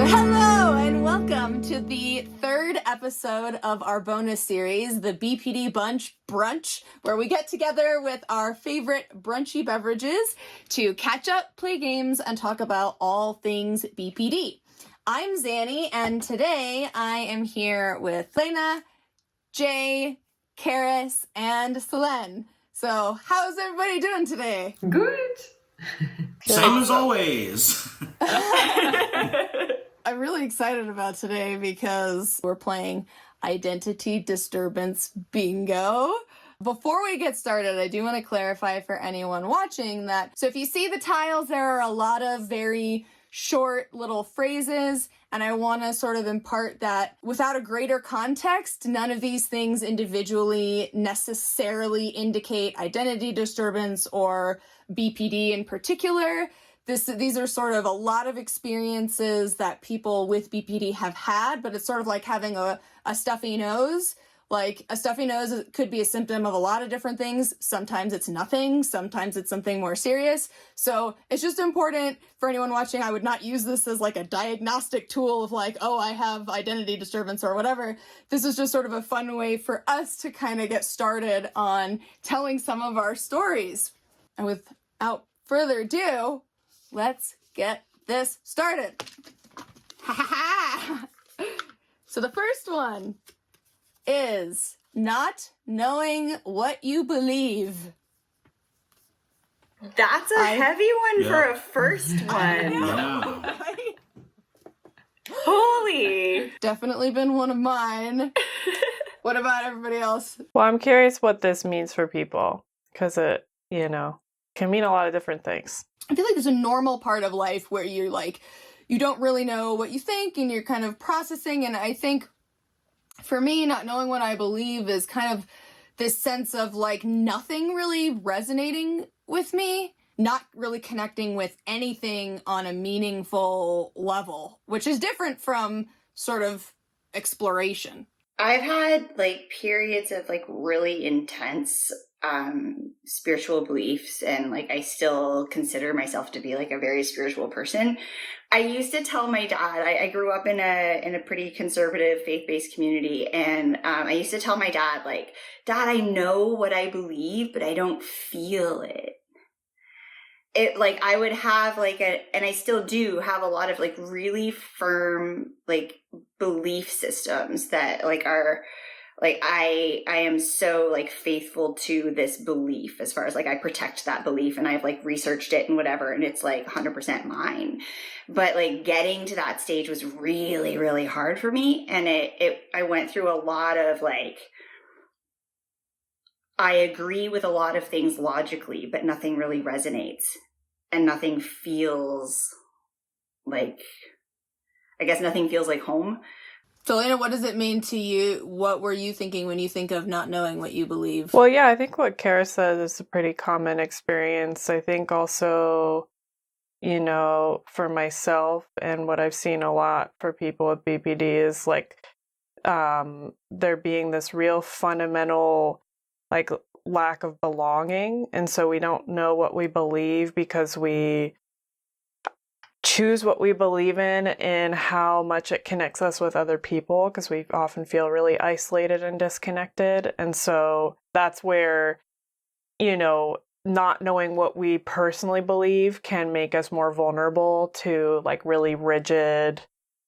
Hello and welcome to the third episode of our bonus series, the BPD BRUNCH, where we get together with our favorite brunchy beverages to catch up, play games, and talk about all things BPD. I'm Xannie, and today I am here with Lena, Jay, Carys, and Solène. So, how's everybody doing today? Good. Same as always. I'm really excited about today because we're playing Identity Disturbance Bingo. Before we get started, I do want to clarify for anyone watching that, so if you see the tiles, there are a lot of very short little phrases, and I want to sort of impart that without a greater context, none of these things individually necessarily indicate identity disturbance or BPD in particular. These are sort of a lot of experiences that people with BPD have had, but it's sort of like having a stuffy nose. Like, a stuffy nose could be a symptom of a lot of different things. Sometimes it's nothing. Sometimes it's something more serious. So it's just important for anyone watching. I would not use this as like a diagnostic tool of like, oh, I have identity disturbance or whatever. This is just sort of a fun way for us to kind of get started on telling some of our stories. And without further ado, let's get this started. So the first one is not knowing what you believe. That's a heavy one for a first one. Yeah. Holy. Definitely been one of mine. What about everybody else? Well, I'm curious what this means for people, because it, can mean a lot of different things. I feel like there's a normal part of life where you're like, you don't really know what you think and you're kind of processing. And I think for me, not knowing what I believe is kind of this sense of like nothing really resonating with me, not really connecting with anything on a meaningful level, which is different from sort of exploration. I've had like periods of like really intense spiritual beliefs, and like I still consider myself to be like a very spiritual person. I used to tell my dad, I grew up in a pretty conservative faith-based community, and I used to tell my dad, like, Dad, I know what I believe, but I don't feel it. It like I would have like and I still do have a lot of like really firm like belief systems that like are like I am so like faithful to this belief, as far as like I protect that belief and I've like researched it and whatever, and it's like 100% mine. But like getting to that stage was really, really hard for me, and I went through a lot of like, I agree with a lot of things logically, but nothing really resonates and nothing feels like, I guess nothing feels like home. So, Lena, what does it mean to you? What were you thinking when you think of not knowing what you believe? Well, yeah, I think what Carys said is a pretty common experience. I think also, for myself and what I've seen a lot for people with BPD is like there being this real fundamental like lack of belonging. And so we don't know what we believe because we choose what we believe in and how much it connects us with other people, because we often feel really isolated and disconnected. And so that's where, not knowing what we personally believe can make us more vulnerable to like really rigid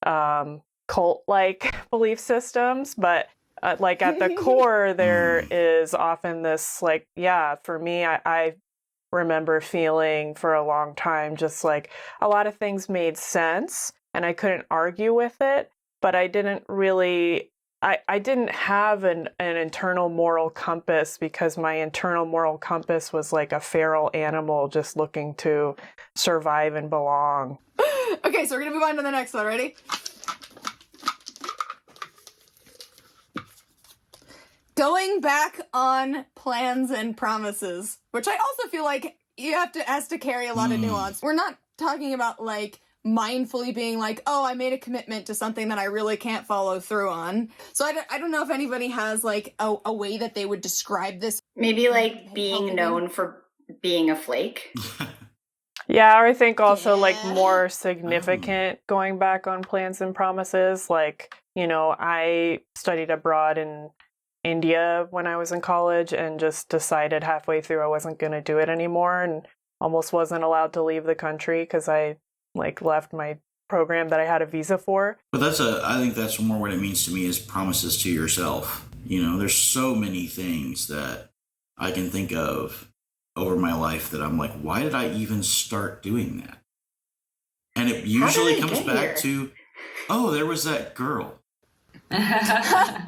cult-like belief systems. But like at the core, there is often this like, for me, I remember feeling for a long time just like a lot of things made sense and I couldn't argue with it, but I didn't really, I didn't have an internal moral compass, because my internal moral compass was like a feral animal just looking to survive and belong. Okay, so we're going to move on to the next one. Ready? Going back on plans and promises, which I also feel like has to carry a lot of nuance. We're not talking about like mindfully being like, oh, I made a commitment to something that I really can't follow through on. So I don't know if anybody has like a way that they would describe this. Maybe like being known for being a flake. Yeah, or I think also like Yeah. more significant going back on plans and promises. Like, you know, I studied abroad in India when I was in college and just decided halfway through I wasn't going to do it anymore and almost wasn't allowed to leave the country because I like left my program that I had a visa for. But I think that's more what it means to me is promises to yourself. You know, there's so many things that I can think of over my life that I'm like, why did I even start doing that? And it usually comes back to, oh, there was that girl. Yeah.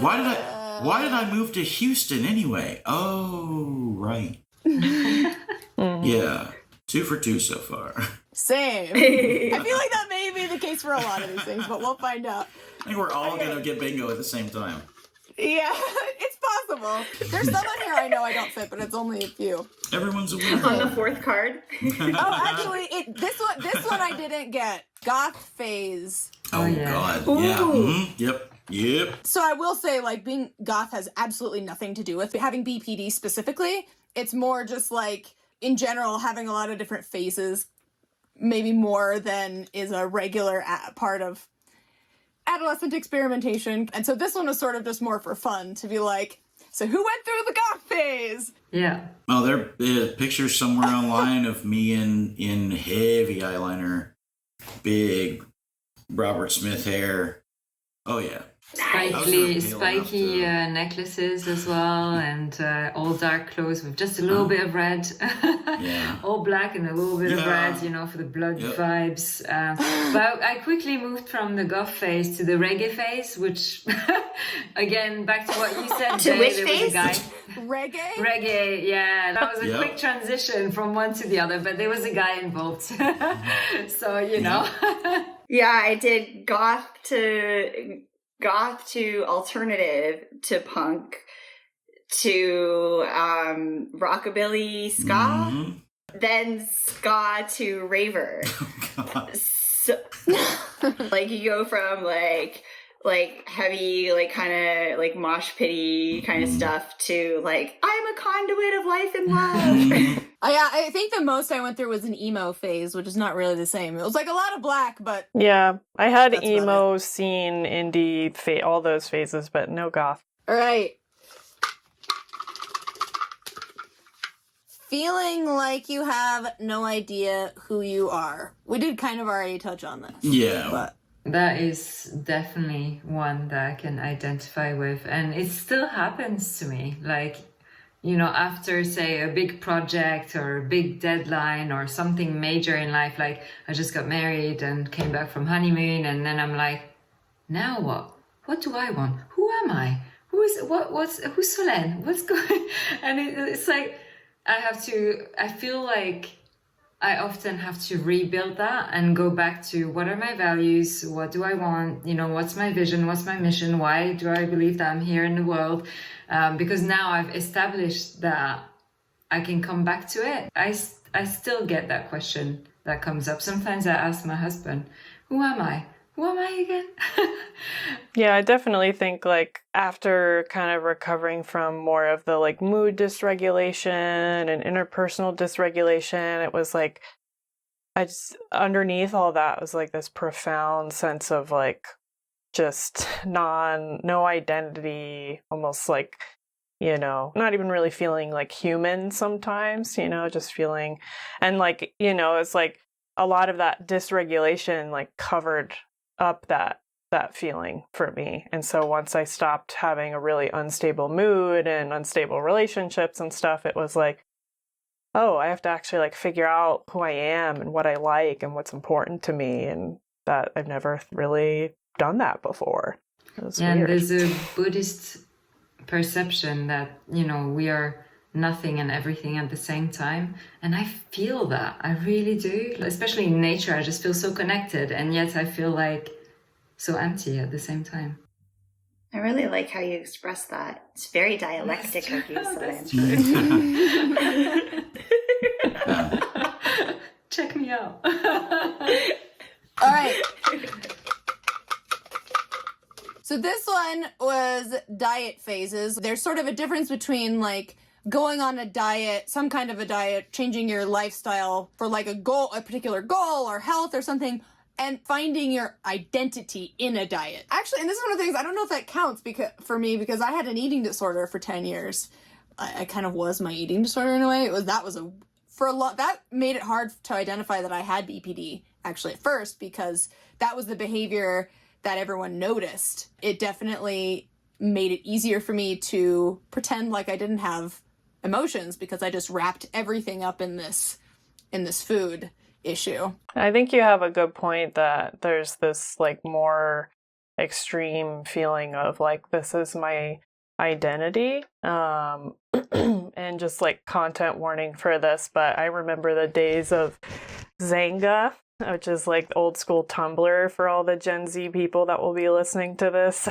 Why did I move to Houston anyway? Oh, right. Yeah. 2 for 2 so far. Same. I feel like that may be the case for a lot of these things, but we'll find out. I think we're all going to get bingo at the same time. Yeah, it's possible. There's some in here I know I don't fit, but it's only a few. Everyone's a winner. On the 4th card. Oh, actually, this one I didn't get. Goth phase. Oh, yeah. God. Ooh. Yeah. Mm-hmm. Yep. So I will say, like, being goth has absolutely nothing to do with having BPD specifically. It's more just, like, in general, having a lot of different phases, maybe more than is a regular part of adolescent experimentation. And so this one was sort of just more for fun to be like, so who went through the goth phase? Yeah. Oh, there are pictures somewhere online of me in heavy eyeliner, big Robert Smith hair. Oh, yeah. Spiky necklaces as well, and all dark clothes with just a little bit of red. Yeah. All black and a little bit of red, you know, for the blood vibes. But I quickly moved from the goth phase to the reggae phase, which, again, back to what you said, To Jay, which there was a phase? guy. Reggae? Reggae, yeah. That was a quick transition from one to the other, but there was a guy involved. So, you know. Yeah, I did goth to alternative to punk to rockabilly ska, then ska to raver. So, like you go from like heavy, like kind of like mosh pity kind of stuff to like I'm a conduit of life and love. I think the most I went through was an emo phase, which is not really the same. It was like a lot of black, but Yeah, I had That's about emo, scene, indie, all those phases, but no goth. all right. Feeling like you have no idea who you are. We did kind of already touch on this. Yeah. But That is definitely one that I can identify with. And it still happens to me. Like, you know, after, say, a big project or a big deadline or something major in life, like I just got married and came back from honeymoon. And then I'm like, now what? What do I want? Who am I? Who's Solène? What's going? And it's like, I feel like I often have to rebuild that and go back to what are my values? What do I want? You know, what's my vision? What's my mission? Why do I believe that I'm here in the world? Because now I've established that I can come back to it. I still get that question that comes up. Sometimes I ask my husband, who am I? Who am I again? Yeah, I definitely think like after kind of recovering from more of the like mood dysregulation and interpersonal dysregulation, it was like I just underneath all that was like this profound sense of like just no identity, almost like, you know, not even really feeling like human sometimes, you know, just feeling, and like, you know, it's like a lot of that dysregulation like covered up that feeling for me. And so once I stopped having a really unstable mood and unstable relationships and stuff, it was like, oh, I have to actually like figure out who I am and what I like and what's important to me, and that I've never really done that before. It was And weird. there's a Buddhist perception that, you know, we are nothing and everything at the same time. And I feel that. I really do. Especially in nature, I just feel so connected. And yet I feel like so empty at the same time. I really like how you express that. It's very dialectic of you, That's Solène. true. Check me out. all right. So this one was diet phases. There's sort of a difference between like going on a diet, some kind of a diet, changing your lifestyle for like a goal, a particular goal or health or something, and finding your identity in a diet. Actually, and this is one of the things, I don't know if that counts for me because I had an eating disorder for 10 years. I kind of was my eating disorder in a way. That made it hard to identify that I had BPD actually at first, because that was the behavior that everyone noticed. It definitely made it easier for me to pretend like I didn't have emotions because I just wrapped everything up in this food issue. I think you have a good point that there's this like more extreme feeling of like, this is my identity. And just like content warning for this, but I remember the days of Xanga, which is like old school Tumblr for all the Gen Z people that will be listening to this.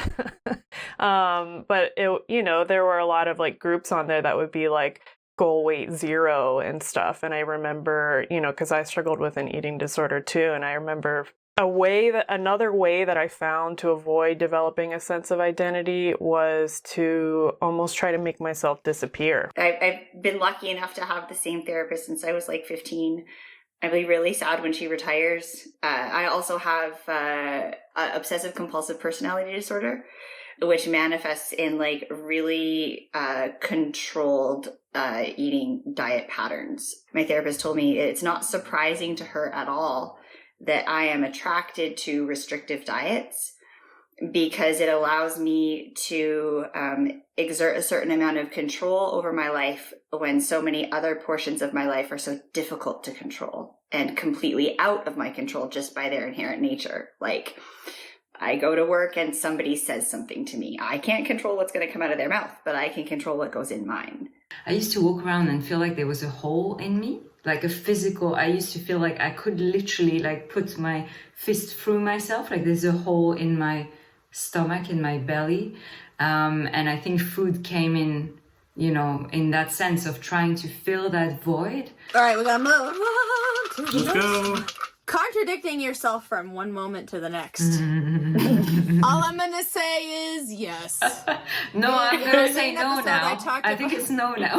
But it, you know, there were a lot of like groups on there that would be like goal weight 0 and stuff. And I remember, you know, because I struggled with an eating disorder too, and I remember another way that I found to avoid developing a sense of identity was to almost try to make myself disappear. I've been lucky enough to have the same therapist since I was like 15. I'll be really sad when she retires. I also have obsessive compulsive personality disorder, which manifests in like really controlled eating diet patterns. My therapist told me it's not surprising to her at all that I am attracted to restrictive diets, because it allows me to exert a certain amount of control over my life when so many other portions of my life are so difficult to control and completely out of my control just by their inherent nature. Like, I go to work and somebody says something to me. I can't control what's going to come out of their mouth, but I can control what goes in mine. I used to walk around and feel like there was a hole in me, like a physical. I used to feel like I could literally like put my fist through myself, like there's a hole in my stomach, in my belly. And I think food came in, you know, in that sense of trying to fill that void. All right, we gotta move on to the Let's go. Contradicting yourself from one moment to the next. All I'm gonna say is yes. No, I'm gonna say no now. I think it's no now.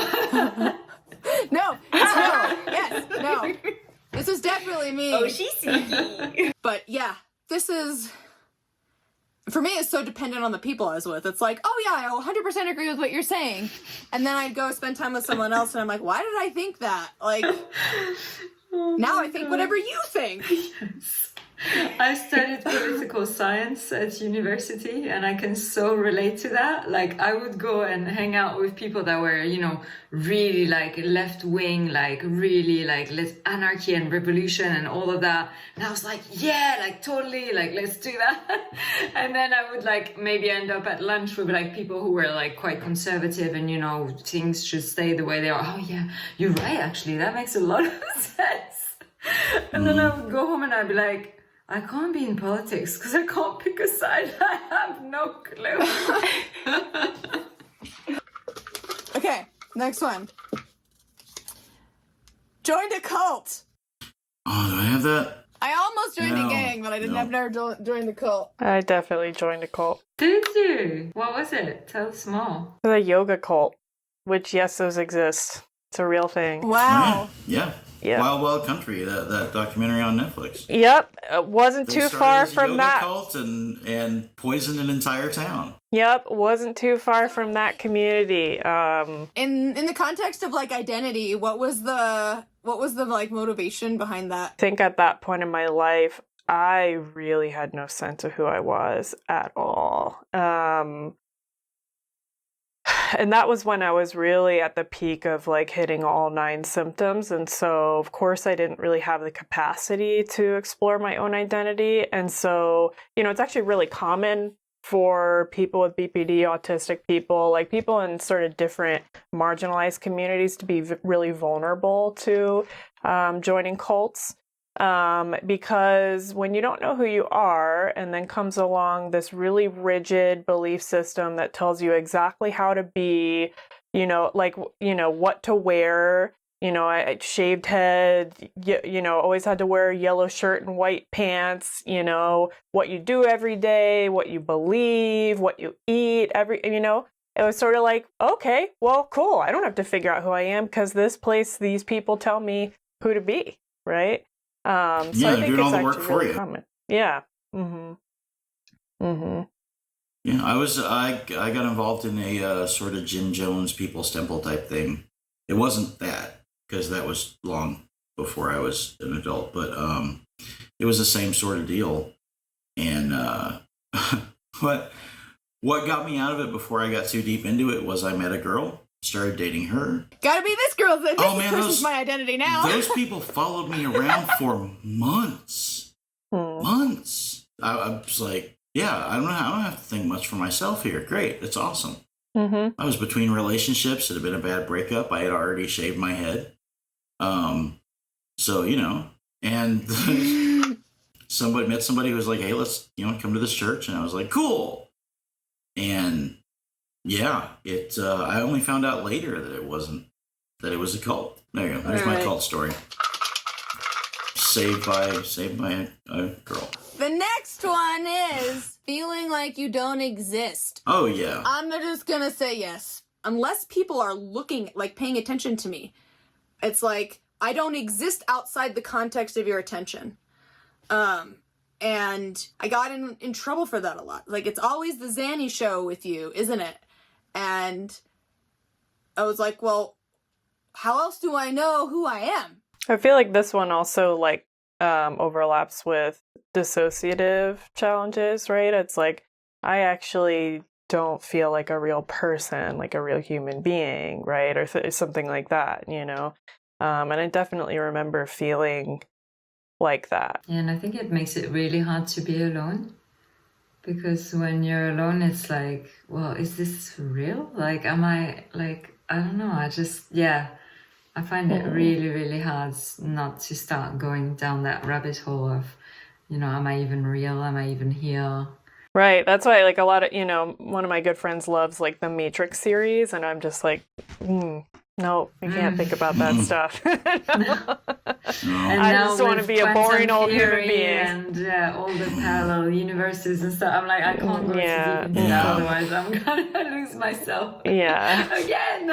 No, it's no. Yes, no. This is definitely me. Oh, she's sneaky. But yeah, this is, for me, it's so dependent on the people I was with. It's like, oh yeah, I 100% agree with what you're saying. And then I'd go spend time with someone else and I'm like, why did I think that? Like, now I think whatever you think. Yes. I studied political science at university and I can so relate to that. Like, I would go and hang out with people that were, you know, really like left wing, like really like let's anarchy and revolution and all of that. And I was like, yeah, like totally, like let's do that. And then I would like maybe end up at lunch with like people who were like quite conservative and, you know, things should stay the way they are. Oh yeah, you're right, actually, that makes a lot of sense. And then I would go home and I'd be like, I can't be in politics because I can't pick a side. I have no clue. Okay, next one. Joined a cult. Oh, do I have that? I almost joined No, a gang, but I didn't. no. I've never joined the cult. I definitely joined a cult. Did you? What was it? Tell us more. The yoga cult, which, yes, those exist. It's a real thing. Wow. Yeah. Yeah. Wild Wild Country, that documentary on Netflix. Yep, it wasn't They too started far as a from yoga that. cult and poisoned an entire town. Yep, wasn't too far from that community. In the context of like identity, what was the like motivation behind that? I think at that point in my life, I really had no sense of who I was at all. And that was when I was really at the peak of like hitting all 9 symptoms. And so, of course, I didn't really have the capacity to explore my own identity. And so, you know, it's actually really common for people with BPD, autistic people, like people in sort of different marginalized communities to be really vulnerable to joining cults. Because when you don't know who you are, and then comes along this really rigid belief system that tells you exactly how to be, you know, like, you know, what to wear, you know, I shaved head, you know, always had to wear a yellow shirt and white pants, you know, what you do every day, what you believe, what you eat, you know, it was sort of like, okay, well, cool. I don't have to figure out who I am because this place, these people tell me who to be, right? So Yeah, I they're think doing it's all the actually work for really you. common. Yeah. Mm-hmm. Mm-hmm. Yeah, I got involved in a sort of Jim Jones People's Temple type thing. It wasn't that, because that was long before I was an adult, but it was the same sort of deal. And what got me out of it before I got too deep into it was I met a girl, started dating her. Gotta be this girl. This person's those, my identity now. Those people followed me around for months. Months. I was like, yeah, I don't have to think much for myself here. Great, that's awesome. Mm-hmm. I was between relationships. It had been a bad breakup. I had already shaved my head. So, and met somebody who was like, hey, let's, come to this church. And I was like, cool. And yeah, I only found out later that it was a cult. There you go. There's my cult story. Saved by a girl. The next one is feeling like you don't exist. Oh, yeah. I'm just gonna say yes. Unless people are looking, like paying attention to me, it's like I don't exist outside the context of your attention. And I got in trouble for that a lot. Like, it's always the Xannie show with you, isn't it? And I was like, well, how else do I know who I am? I feel like this one also like overlaps with dissociative challenges, right? It's like I actually don't feel like a real person, like a real human being, right? Or something like that, And I definitely remember feeling like that. Yeah, and I think it makes it really hard to be alone. Because when you're alone, it's like, well, is this real? Like, am I, like, I don't know. I find it really, really hard not to start going down that rabbit hole of, am I even real? Am I even here? Right. That's why, like, a lot of, one of my good friends loves, like, the Matrix series, and I'm just like, no, I can't think about that stuff. And I now just want to with be a boring quantum old human theory being. And all the parallel universes and stuff. I'm like, I can't go too deep into that, otherwise I'm gonna lose myself. Yeah. Again.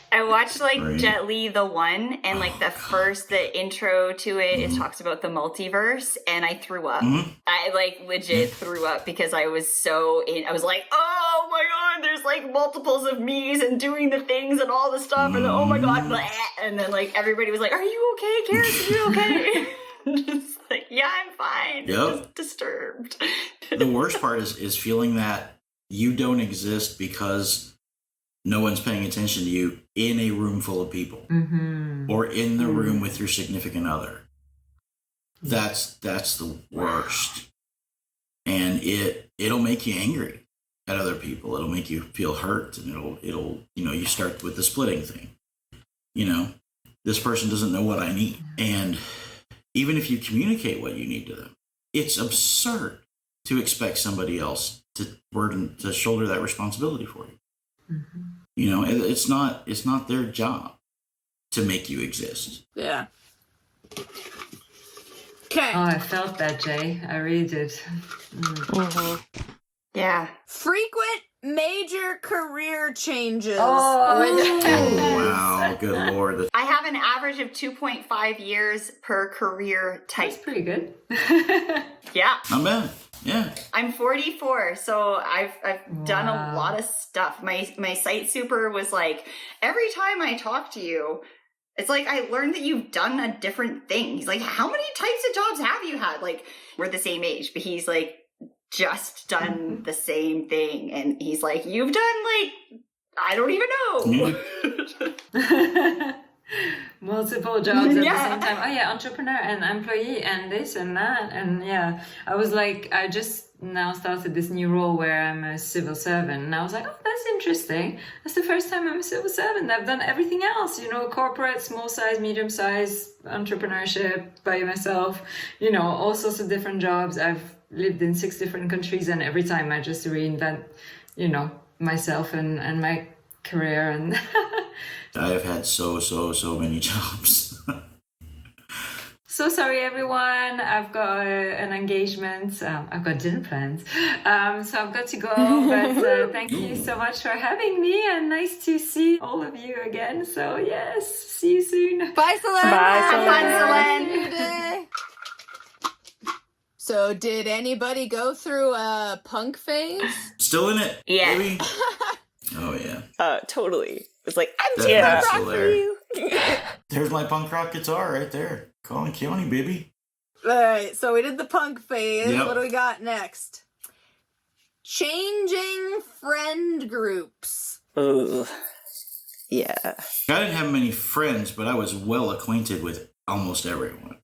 I watched Jet Li the One, and the intro to it, it talks about the multiverse, and I threw up. Mm-hmm. I legit threw up because I was I was like, oh my god, there's multiples of me's and doing the things and all the stuff, and then, oh my god, blah. And then everybody was like, are you okay, Carys? Are you okay? Just yeah, I'm fine. Yep. Just disturbed. The worst part is feeling that you don't exist because no one's paying attention to you in a room full of people, or in the room with your significant other. That's the worst, and it'll make you angry at other people. It'll make you feel hurt, and it'll you start with the splitting thing. This person doesn't know what I need, and even if you communicate what you need to them, it's absurd to expect somebody else to shoulder that responsibility for you. It's not their job to make you exist. Yeah. Okay. Oh, I felt that, Jay. I really did. Yeah. Frequent major career changes. Oh, wow. Good Lord. I have an average of 2.5 years per career type. That's pretty good. Yeah. Not bad. Yeah. I'm 44, so I've done a lot of stuff. My site super was like, every time I talk to you, it's like I learned that you've done a different thing. He's like, how many types of jobs have you had? Like, we're the same age, but he's like, just done the same thing. And he's like, you've done I don't even know. Multiple jobs at the same time. Oh yeah, entrepreneur and employee and this and that. And yeah, I was like, I just now started this new role where I'm a civil servant. And I was like, oh, that's interesting. That's the first time I'm a civil servant. I've done everything else, corporate, small size, medium size, entrepreneurship by myself, all sorts of different jobs. I've lived in 6 different countries, and every time I just reinvent, myself and my career. And I have had so many jobs. so sorry, everyone. I've got an engagement. I've got dinner plans. So I've got to go. But thank you so much for having me, and nice to see all of you again. So yes, see you soon. Bye, Solène. Bye, Have fun, Solène. Solène. Day. So, did anybody go through a punk phase? Still in it, Yeah. baby. Oh yeah. Totally. It's like, I'm That too part's rock still for there. you. There's my punk rock guitar right there. Colin County, baby. All right, so we did the punk phase. Yep. What do we got next? Changing friend groups. Ooh. Yeah. I didn't have many friends, but I was well acquainted with almost everyone.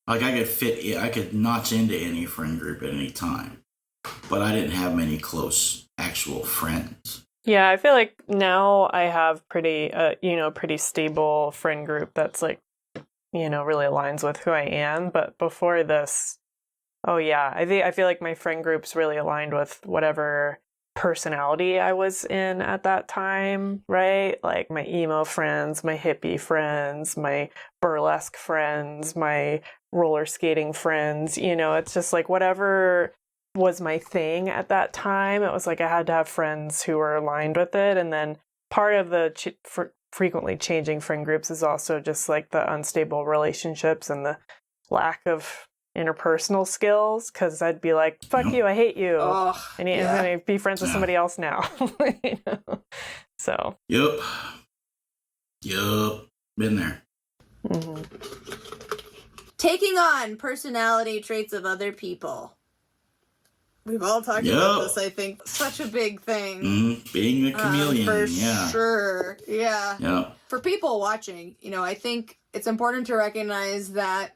Like I could notch into any friend group at any time, but I didn't have many close actual friends. Yeah, I feel like now I have pretty stable friend group that's like, really aligns with who I am. But before this, oh yeah, I feel like my friend group's really aligned with whatever personality I was in at that time, right? Like my emo friends, my hippie friends, my burlesque friends, my roller skating friends, it's just like whatever was my thing at that time. It was like I had to have friends who were aligned with it. And then part of the frequently changing friend groups is also just like the unstable relationships and the lack of interpersonal skills, because I'd be like, fuck you, I hate you. Oh, I'm going to be friends with somebody else now. So. Yup. Been there. Mm-hmm. Taking on personality traits of other people. We've all talked about this, I think. Such a big thing. Being a chameleon, for yeah. sure. Yeah. Yeah. For people watching, I think it's important to recognize that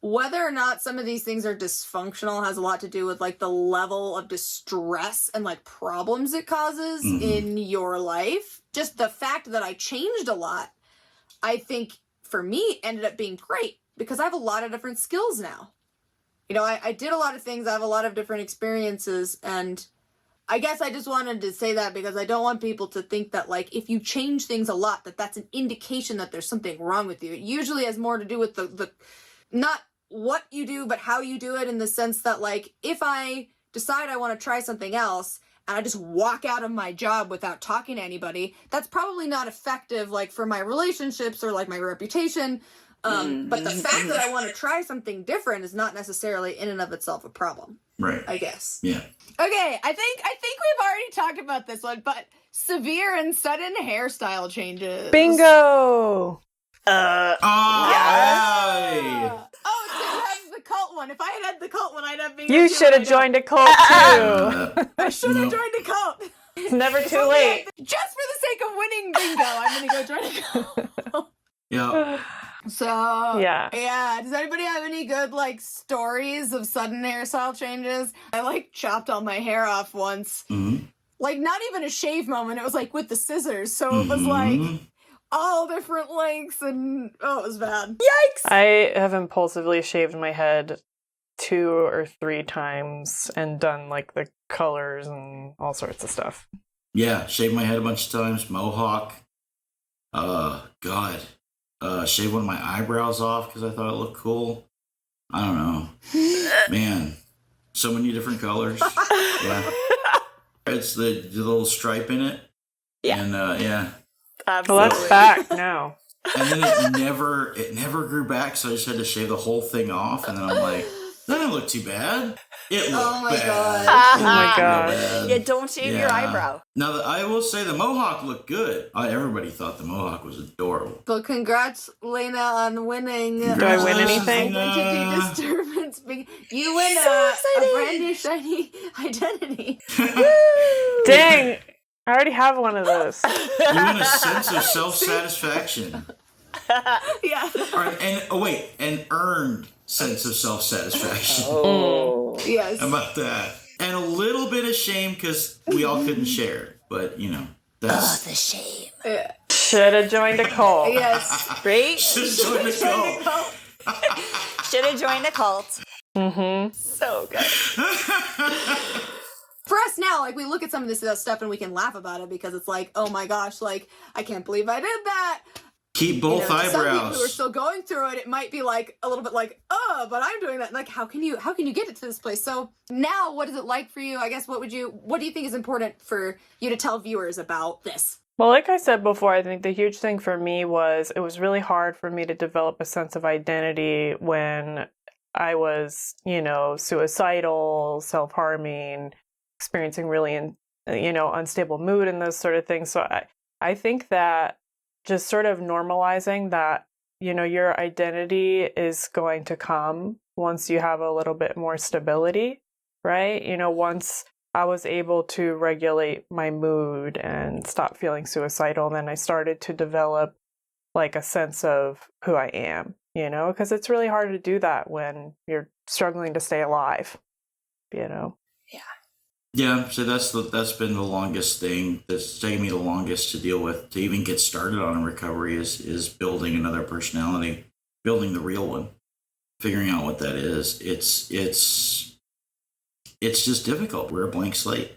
whether or not some of these things are dysfunctional has a lot to do with like the level of distress and like problems it causes in your life. Just the fact that I changed a lot, I think for me ended up being great because I have a lot of different skills now. I did a lot of things. I have a lot of different experiences. And I guess I just wanted to say that because I don't want people to think that, like, if you change things a lot, that's an indication that there's something wrong with you. It usually has more to do with the not what you do, but how you do it, in the sense that, like, if I decide I want to try something else and I just walk out of my job without talking to anybody, that's probably not effective, like, for my relationships or, like, my reputation. But the fact that I want to try something different is not necessarily in and of itself a problem. Right. I guess. Yeah. Okay, I think we've already talked about this one, but severe and sudden hairstyle changes. Bingo! Aye. Oh, so you have the cult one. If I had the cult one, I'd have bingo. You too, should and have I don't. joined a cult too. I should have No. joined a cult. It's never too late. Just for the sake of winning bingo, I'm gonna go join a cult. Yeah. So Yeah. Does anybody have any good like stories of sudden hairstyle changes? I like chopped all my hair off once. Like not even a shave moment. It was like with the scissors. So it was like all different lengths, and it was bad. Yikes! I have impulsively shaved my head 2 or 3 times and done like the colors and all sorts of stuff. Yeah. Shaved my head a bunch of times. Mohawk. God. Shaved one of my eyebrows off because I thought it looked cool. I don't know. Man. So many different colors. Yeah. It's the little stripe in it. Yeah. And yeah. Well, that's back now. And then it never grew back, so I just had to shave the whole thing off. And then I'm like, that didn't look too bad. It looked Oh my bad. God. Oh my It God. looked bad. Yeah, don't shave your eyebrow. Now, I will say the Mohawk looked good. Everybody thought the Mohawk was adorable. But congrats, Lena, on winning. Do I win anything? Identity disturbance. You win So a excited. brand new shiny identity. Dang! I already have one of those. You win a sense of self-satisfaction. Yeah. An earned sense of self-satisfaction. Oh. Yes. How about that? And a little bit of shame because we all couldn't share it. But, that's... The shame. Yeah. Should have joined a cult. Yes. Right? Just join the cult. Should have joined a cult. Mm-hmm. So good. For us now, like, we look at some of this stuff and we can laugh about it because it's like, oh my gosh, like, I can't believe I did that. Keep both To some people who are eyebrows. still going through it, it might be like a little bit like, oh, but I'm doing that. Like, how can you get it to this place? So now, what is it like for you? I guess what do you think is important for you to tell viewers about this? Well, like I said before, I think the huge thing for me was it was really hard for me to develop a sense of identity when I was, suicidal, self-harming, experiencing really, unstable mood and those sort of things. So I think that just sort of normalizing that, your identity is going to come once you have a little bit more stability, right? Once I was able to regulate my mood and stop feeling suicidal, then I started to develop like a sense of who I am, because it's really hard to do that when you're struggling to stay alive, Yeah, so that's been the longest thing that's taken me the longest to deal with, to even get started on recovery is building another personality, building the real one, figuring out what that is. It's just difficult. We're a blank slate,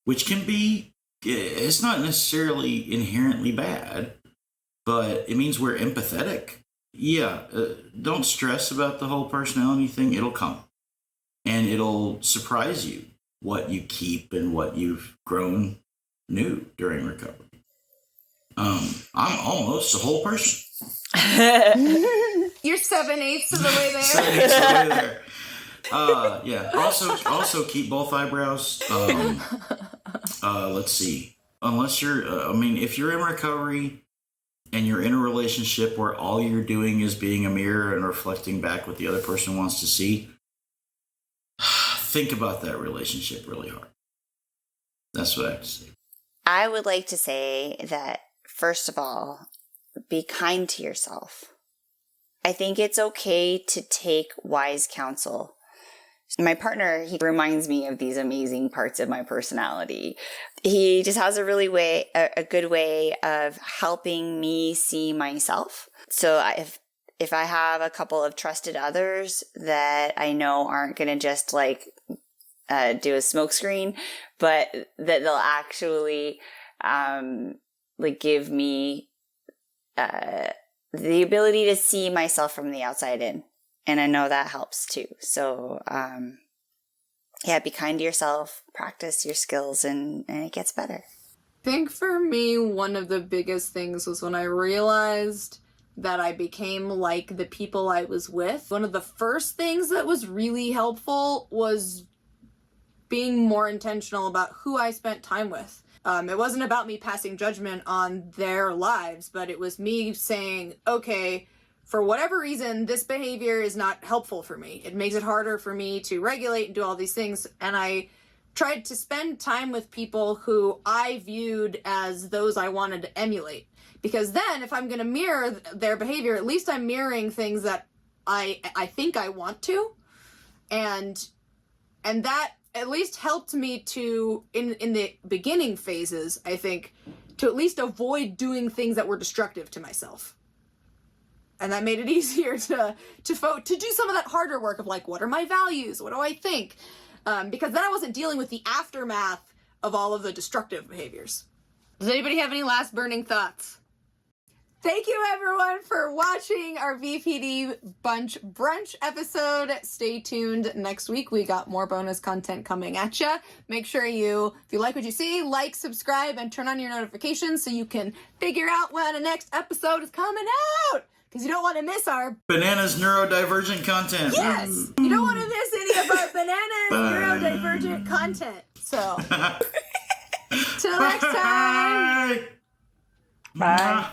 which can be, it's not necessarily inherently bad, but it means we're empathetic. Yeah, don't stress about the whole personality thing. It'll come and it'll surprise you what you keep and what you've grown new during recovery. I'm almost a whole person. You're 7/8 of the way there. 7/8 of the way there. Yeah. Also keep both eyebrows. Let's see. Unless you're, if you're in recovery and you're in a relationship where all you're doing is being a mirror and reflecting back what the other person wants to see, think about that relationship really hard. That's what I have to say. I would like to say that, first of all, be kind to yourself. I think it's okay to take wise counsel. My partner, he reminds me of these amazing parts of my personality. He just has a good way of helping me see myself. So if I have a couple of trusted others that I know aren't going to just do a smokescreen, but that they'll actually give me the ability to see myself from the outside in. And I know that helps too. So, be kind to yourself, practice your skills, and it gets better. I think for me, one of the biggest things was when I realized that I became like the people I was with. One of the first things that was really helpful was being more intentional about who I spent time with. It wasn't about me passing judgment on their lives, but it was me saying, okay, for whatever reason, this behavior is not helpful for me. It makes it harder for me to regulate and do all these things. And I tried to spend time with people who I viewed as those I wanted to emulate. Because then if I'm going to mirror their behavior, at least I'm mirroring things that I think I want to. And that at least helped me to, in the beginning phases, I think, to at least avoid doing things that were destructive to myself. And that made it easier to do some of that harder work of what are my values? What do I think? Because then I wasn't dealing with the aftermath of all of the destructive behaviors. Does anybody have any last burning thoughts? Thank you everyone for watching our BPD Brunch episode. Stay tuned next week. We got more bonus content coming at ya. Make sure if you like what you see, like, subscribe, and turn on your notifications so you can figure out when the next episode is coming out. Because you don't want to miss our Bananas neurodivergent content. Yes! You don't want to miss any of our bananas neurodivergent content. So, till next time. Bye.